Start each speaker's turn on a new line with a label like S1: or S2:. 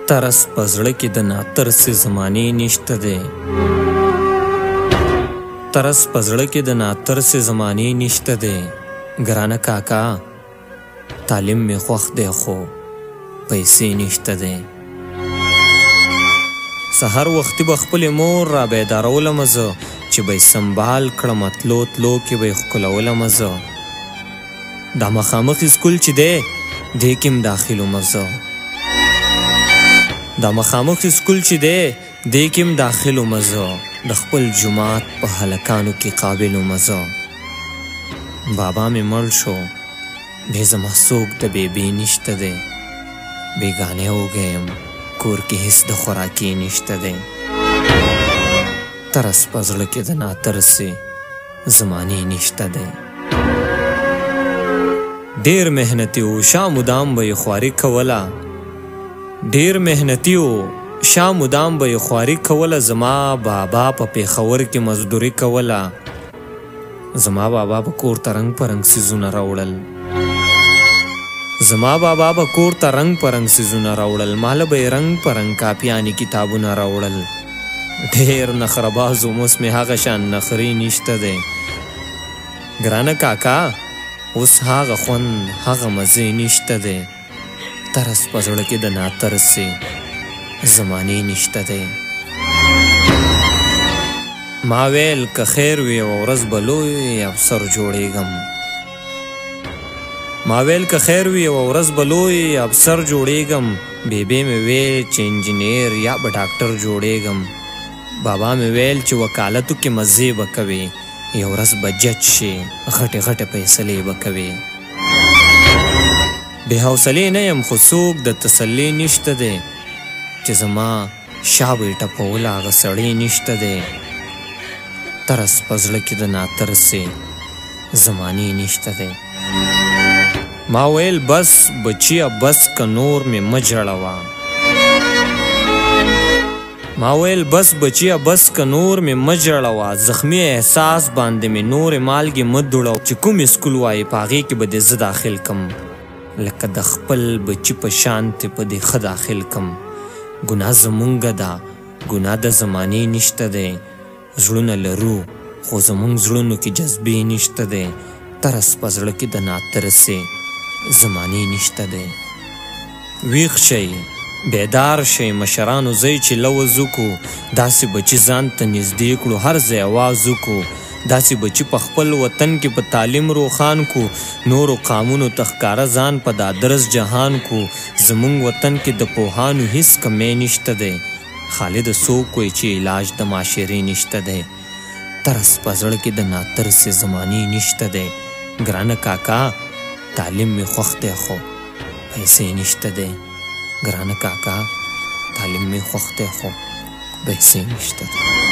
S1: ترس په زړه کې د ناترسې زمانې نشته دی. ترس په زړه کې د ناترسې زمانې نشته دی. ګرانه کاکا تعلیم مې خوښ دی خو پیسې نشته دی. سحر وختي به خپلې مور را بیدارولمه زه چې به یې سنبال کړم تلو تلو کې به یې ښکلولمه زه. دا مخامخ اسکول چې دی دې کې م داخلومه زه. دا مخامخ اسکول چې دی دې کې م داخلومه زه. د خپل جومات په هلکانو کې قابلومه زه. بابا مې مړ شو بې زما څوک د بیبي نشته دی. بیګانې وږی یم کور کې هېڅ د خوراکي نشته دی. ترس په زړه کې د ناترسې زمانې نشته دی. ډېر محنتي و شا مدام به یې خواري کوله. ډېر محنتي و شا مدام به یې خواري کوله. زما بابا په پېښور کې مزدوري کوله. زما بابا به کور ته رنګ په رنګ څیزونه راوړل. زما بابا به کور ته رنګ په رنګ څیزونه راوړل. ماله به یې رنګ په رنګ کاپیانې کتابونه راوړل. ډېر نخرهباز وم اوس مې هغه شان نخرې نشته دی. ګرانه کاکا اوس هغه خوند هغه مزې نشته دی. ترس په زړه کې د ناترسې زمانې نشته دی. ما ویل که خیر وي یوه ورځ به لوی افسر جوړېږم. ما ویل که خیر وي یوه ورځ به لوی افسر جوړېږم. بیبي مې ویل چې انجینیر یا به ډاکټر جوړېږم. بابا مې ویل چې وکالتو کې مزې به کوې. یو ورځ به جج شي غټې غټې فیصلې به کوې. بې حوصلې نه یم خو څوک د تسلۍ نشته دی چې زما شا به یې ټپوله هغه سړی نشته دی. ترس په زړه کې د ناترسې زمانې نشته دی. ما ویل بس بچیه بس که نور مې مه جړوه. ما ویل بس بچیه بس که نور مې مه جړوه. زخمي احساس باندې مې نورې مالګې مه دوړوه. چې کوم اسکول وایې په هغې کې به دې زه داخل کم. لکه د خپل بچي په شان تې په دې ښه داخل کم. ګناه زمونږه ده ګناه د زمانې نشته دی. زړونه لرو خو زمونږ زړونو کې جذبې نشته دی. ترس په زړه کې د ناترسې زمانې نشته دی. ویښ شئ بیدار شئ مشرانو ځئ چې لوز وکړو. داسې بچي ځان ته نږدې کړو هر ځای اواز وکړو. داسې بچي په خپل وطن کې په تعلیم روښان کو. نورو قامونو ته ښکاره ځان په دادرس جهان کو. زمونږ وطن کې د پوهانو هیڅ کمی نشته دی. خالد څوک وایي چې علاج د معاشرې نشته دی. ترس په زړه کې د ناترسې زمانې نشته دی. ګرانه کاکا تعلیم مې خوښ دی خو پیسې نشته دی. ګرانه کاکا تعلیم مې خوښ دی خو پیسې نشته دی.